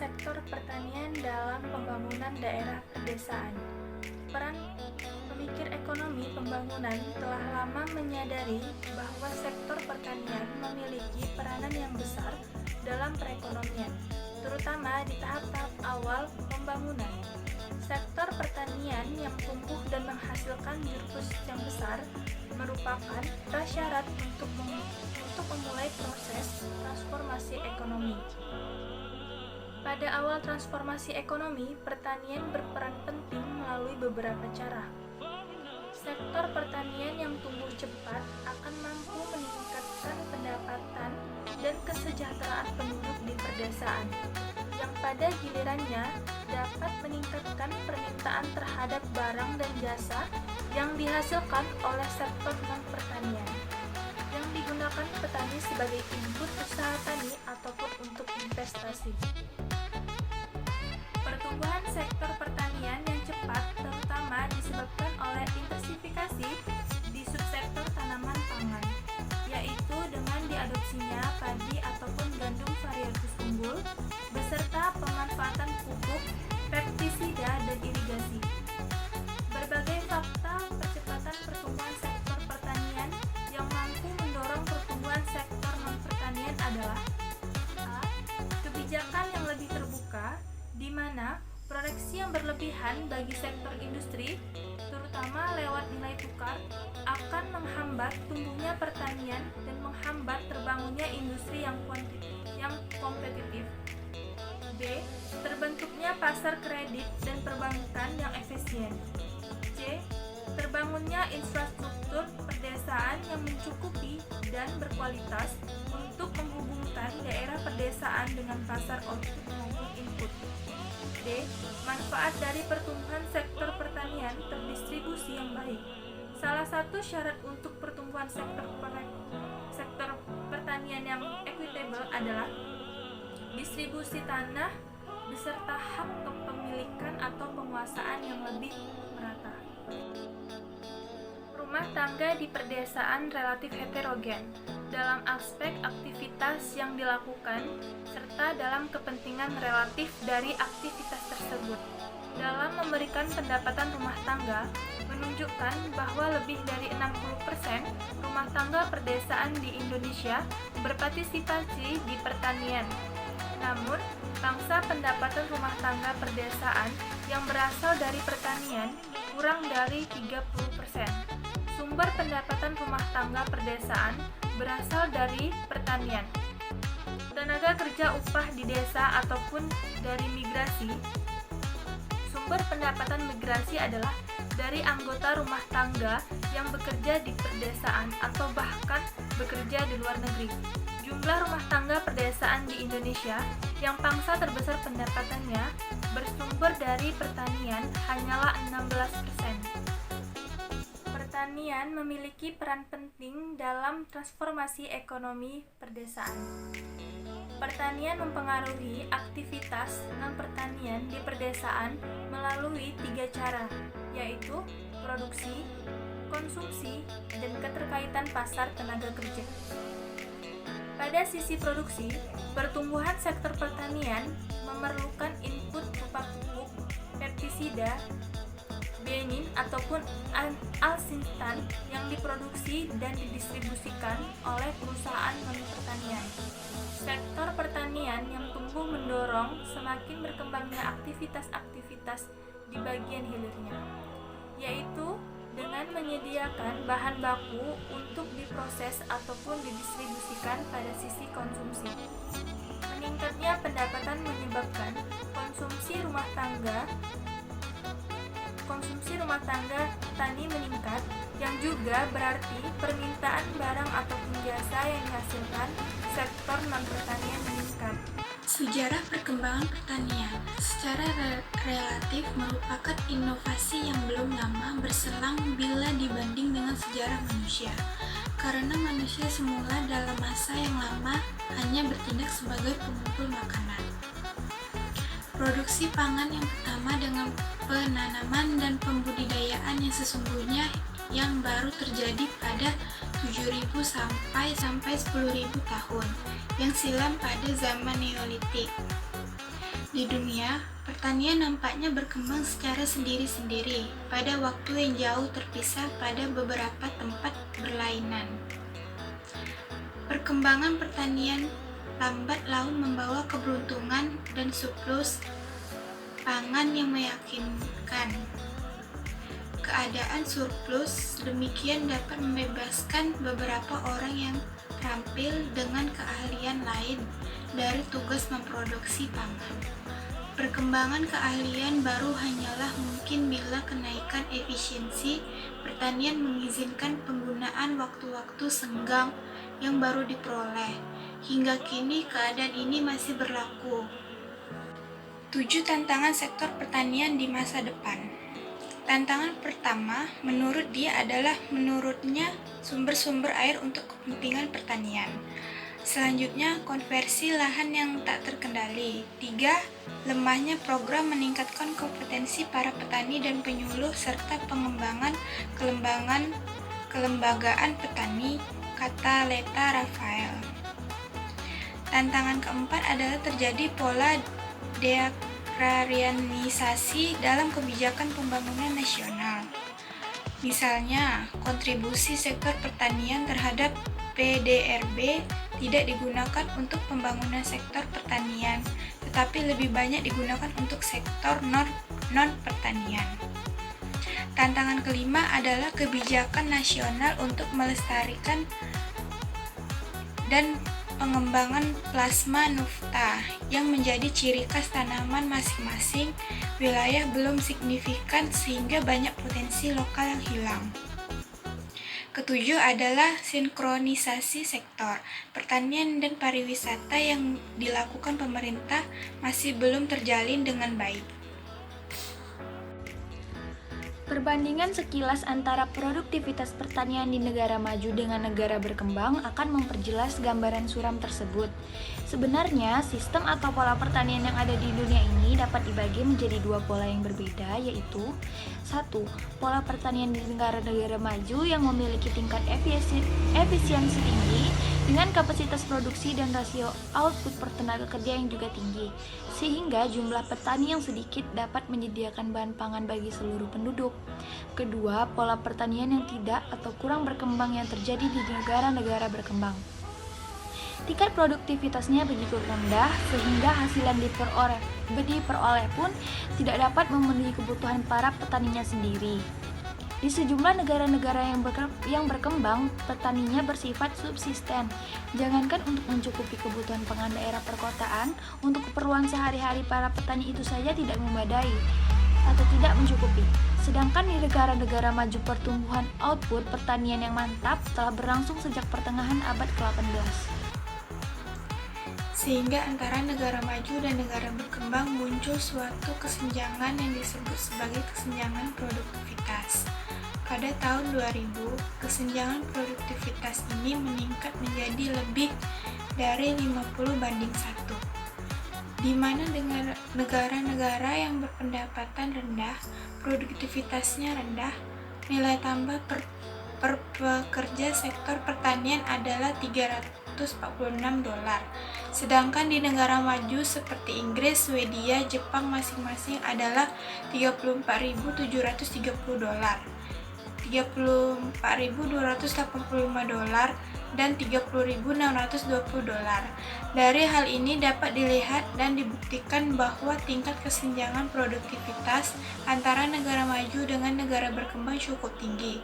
sektor pertanian dalam pembangunan daerah pedesaan. Peran pemikir ekonomi pembangunan telah lama menyadari bahwa sektor pertanian memiliki peranan yang besar dalam perekonomian, terutama di tahap-tahap awal pembangunan. Sektor pertanian yang tumbuh dan menghasilkan surplus yang besar merupakan prasyarat untuk memulai proses transformasi ekonomi. Pada awal transformasi ekonomi, pertanian berperan penting melalui beberapa cara. Sektor pertanian yang tumbuh cepat akan mampu meningkatkan pendapatan dan kesejahteraan penduduk di pedesaan, yang pada gilirannya dapat meningkatkan permintaan terhadap barang dan jasa yang dihasilkan oleh sektor non-pertanian, yang digunakan petani sebagai input usaha tani ataupun untuk investasi. Pertumbuhan sektor pertanian yang cepat terutama disebabkan oleh intensifikasi di subsektor tanaman pangan, yaitu dengan diadopsinya padi ataupun gandum varietas unggul, beserta pemanfaatan pupuk, pestisida, dan irigasi. Berbagai fakta percepatan pertumbuhan sektor pertanian yang mampu mendorong pertumbuhan sektor non-pertanian adalah A. Kebijakan yang lebih terbuka, di mana proyeksi yang berlebihan bagi sektor industri, terutama lewat nilai tukar, akan menghambat tumbuhnya pertanian dan menghambat terbangunnya industri yang kompetitif. B. Terbentuknya pasar kredit dan perbankan yang efisien. C. Terbangunnya infrastruktur pedesaan yang mencukupi dan berkualitas untuk menghubungkan daerah pedesaan dengan pasar output maupun input. D. Manfaat dari pertumbuhan sektor pertanian terdistribusi yang baik. Salah satu syarat untuk pertumbuhan sektor pertanian yang equitable adalah distribusi tanah beserta hak kepemilikan atau penguasaan yang lebih merata. Rumah tangga di pedesaan relatif heterogen dalam aspek aktivitas yang dilakukan serta dalam kepentingan relatif dari aktivitas tersebut. Dalam memberikan pendapatan rumah tangga, menunjukkan bahwa lebih dari 60% rumah tangga pedesaan di Indonesia berpartisipasi di pertanian. Namun, pangsa pendapatan rumah tangga pedesaan yang berasal dari pertanian kurang dari 30%. Sumber pendapatan rumah tangga pedesaan berasal dari pertanian. Tenaga kerja upah di desa ataupun dari migrasi. Sumber pendapatan migrasi adalah dari anggota rumah tangga yang bekerja di pedesaan atau bahkan bekerja di luar negeri. Jumlah rumah tangga pedesaan di Indonesia yang pangsa terbesar pendapatannya bersumber dari pertanian hanyalah 16%. Pertanian memiliki peran penting dalam transformasi ekonomi pedesaan. Pertanian mempengaruhi aktivitas non-pertanian di pedesaan melalui 3 cara, yaitu produksi, konsumsi, dan keterkaitan pasar tenaga kerja. Pada sisi produksi, pertumbuhan sektor pertanian memerlukan input berupa pupuk, pestisida, benin ataupun alsintan yang diproduksi dan didistribusikan oleh perusahaan non-pertanian. Sektor pertanian yang tumbuh mendorong semakin berkembangnya aktivitas-aktivitas di bagian hilirnya, yaitu dengan menyediakan bahan baku untuk diproses ataupun didistribusikan pada sisi konsumsi. Meningkatnya pendapatan menyebabkan konsumsi rumah tangga tani meningkat, yang juga berarti permintaan barang ataupun jasa yang dihasilkan sektor non-pertanian meningkat. Sejarah perkembangan pertanian secara relatif merupakan inovasi yang belum lama berselang bila dibanding dengan sejarah manusia, karena manusia semula dalam masa yang lama hanya bertindak sebagai pengumpul makanan. Produksi pangan yang pertama dengan penanaman dan pembudidayaan yang sesungguhnya yang baru terjadi pada 7.000 sampai 10.000 tahun yang silam pada zaman Neolitik. Di dunia, pertanian nampaknya berkembang secara sendiri-sendiri pada waktu yang jauh terpisah pada beberapa tempat berlainan. Perkembangan pertanian lambat laun membawa keberuntungan dan surplus pangan yang meyakinkan. Keadaan surplus demikian dapat membebaskan beberapa orang yang terampil dengan keahlian lain dari tugas memproduksi pangan. Perkembangan keahlian baru hanyalah mungkin bila kenaikan efisiensi pertanian mengizinkan penggunaan waktu-waktu senggang yang baru diperoleh. Hingga kini keadaan ini masih berlaku. 7 tantangan sektor pertanian di masa depan. Tantangan pertama menurut dia adalah menurutnya sumber-sumber air untuk kepentingan pertanian. Selanjutnya, konversi lahan yang tak terkendali. 3. Lemahnya program meningkatkan kompetensi para petani dan penyuluh serta pengembangan kelembagaan petani, kata Leta Rafael. Tantangan keempat adalah terjadi pola deagrarianisasi dalam kebijakan pembangunan nasional. Misalnya, kontribusi sektor pertanian terhadap PDRB tidak digunakan untuk pembangunan sektor pertanian, tetapi lebih banyak digunakan untuk sektor non-pertanian. Tantangan kelima adalah kebijakan nasional untuk melestarikan dan pengembangan plasma nufta yang menjadi ciri khas tanaman masing-masing wilayah belum signifikan sehingga banyak potensi lokal yang hilang. Ketujuh adalah sinkronisasi sektor pertanian dan pariwisata yang dilakukan pemerintah masih belum terjalin dengan baik. Perbandingan sekilas antara produktivitas pertanian di negara maju dengan negara berkembang akan memperjelas gambaran suram tersebut. Sebenarnya, sistem atau pola pertanian yang ada di dunia ini dapat dibagi menjadi dua pola yang berbeda, yaitu 1. Pola pertanian di negara-negara maju yang memiliki tingkat efisiensi tinggi dengan kapasitas produksi dan rasio output per tenaga kerja yang juga tinggi, sehingga jumlah petani yang sedikit dapat menyediakan bahan pangan bagi seluruh penduduk. Kedua, pola pertanian yang tidak atau kurang berkembang yang terjadi di negara-negara berkembang. Tingkat produktivitasnya begitu rendah sehingga hasil yang diperoleh pun tidak dapat memenuhi kebutuhan para petaninya sendiri. Di sejumlah negara-negara yang berkembang, petaninya bersifat subsisten. Jangankan untuk mencukupi kebutuhan pangan daerah perkotaan, untuk keperluan sehari-hari para petani itu saja tidak memadai atau tidak mencukupi. Sedangkan di negara-negara maju pertumbuhan output pertanian yang mantap telah berlangsung sejak pertengahan abad ke-18. Sehingga antara negara maju dan negara berkembang muncul suatu kesenjangan yang disebut sebagai kesenjangan produktivitas. Pada tahun 2000, kesenjangan produktivitas ini meningkat menjadi lebih dari 50:1, di mana negara-negara yang berpendapatan rendah, produktivitasnya rendah, nilai tambah per pekerja sektor pertanian adalah $346, sedangkan di negara maju seperti Inggris, Swedia, Jepang masing-masing adalah $34.730, $34.285 dan $30.620. Dari hal ini dapat dilihat dan dibuktikan bahwa tingkat kesenjangan produktivitas antara negara maju dengan negara berkembang cukup tinggi.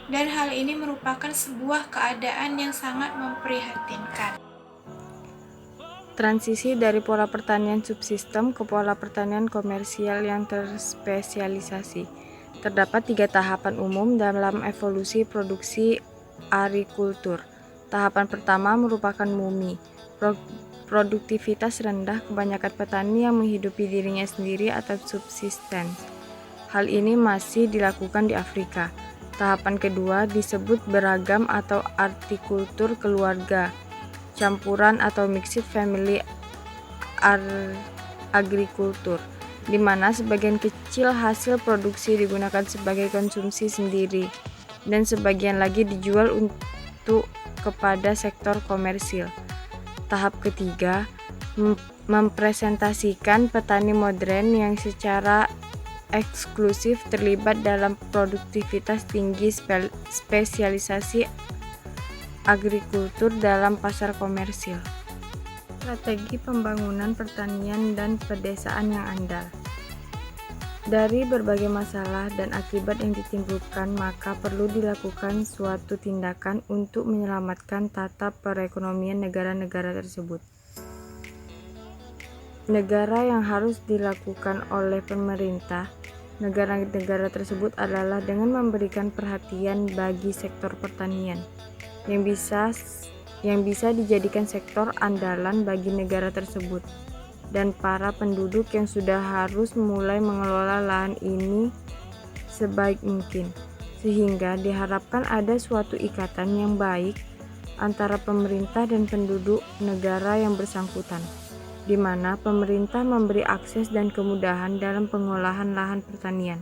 Dan hal ini merupakan sebuah keadaan yang sangat memprihatinkan. Transisi dari pola pertanian subsistem ke pola pertanian komersial yang terspesialisasi. Terdapat 3 tahapan umum dalam evolusi produksi agrikultur. Tahapan pertama merupakan mumi, produktivitas rendah kebanyakan petani yang menghidupi dirinya sendiri atau subsisten. Hal ini masih dilakukan di Afrika. Tahapan kedua disebut beragam atau hortikultur keluarga, campuran atau mixed family agrikultur, di mana sebagian kecil hasil produksi digunakan sebagai konsumsi sendiri dan sebagian lagi dijual untuk kepada sektor komersil. Tahap ketiga mempresentasikan petani modern yang secara eksklusif terlibat dalam produktivitas tinggi spesialisasi agrikultur dalam pasar komersil. Strategi pembangunan pertanian dan pedesaan yang andal. Dari berbagai masalah dan akibat yang ditimbulkan, maka perlu dilakukan suatu tindakan untuk menyelamatkan tata perekonomian negara-negara tersebut. Negara yang harus dilakukan oleh pemerintah negara-negara tersebut adalah dengan memberikan perhatian bagi sektor pertanian yang bisa dijadikan sektor andalan bagi negara tersebut dan para penduduk yang sudah harus mulai mengelola lahan ini sebaik mungkin, sehingga diharapkan ada suatu ikatan yang baik antara pemerintah dan penduduk negara yang bersangkutan, di mana pemerintah memberi akses dan kemudahan dalam pengolahan lahan pertanian,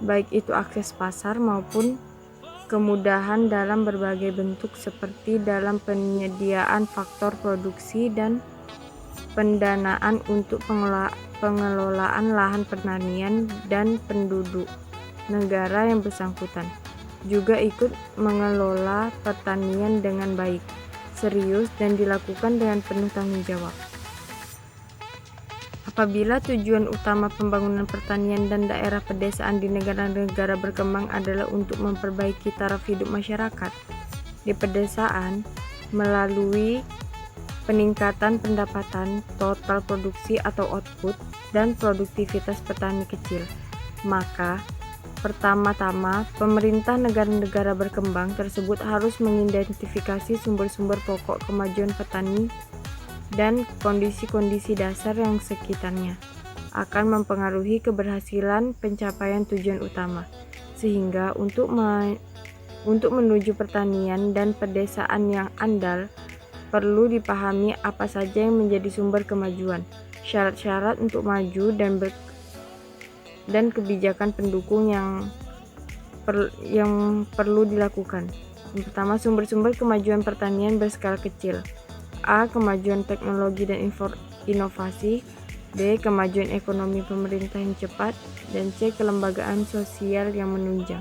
baik itu akses pasar maupun kemudahan dalam berbagai bentuk seperti dalam penyediaan faktor produksi dan pendanaan untuk pengelolaan lahan pertanian, dan penduduk negara yang bersangkutan juga ikut mengelola pertanian dengan baik, serius, dan dilakukan dengan penuh tanggung jawab. Apabila tujuan utama pembangunan pertanian dan daerah pedesaan di negara-negara berkembang adalah untuk memperbaiki taraf hidup masyarakat di pedesaan melalui peningkatan pendapatan, total produksi atau output, dan produktivitas petani kecil, maka pertama-tama pemerintah negara-negara berkembang tersebut harus mengidentifikasi sumber-sumber pokok kemajuan petani dan kondisi-kondisi dasar yang sekitarnya akan mempengaruhi keberhasilan pencapaian tujuan utama, sehingga untuk menuju pertanian dan pedesaan yang andal perlu dipahami apa saja yang menjadi sumber kemajuan, syarat-syarat untuk maju, dan kebijakan pendukung yang perlu dilakukan. Yang pertama, sumber-sumber kemajuan pertanian berskala kecil. A. Kemajuan teknologi dan inovasi. B. Kemajuan ekonomi pemerintah yang cepat. Dan C. Kelembagaan sosial yang menunjang.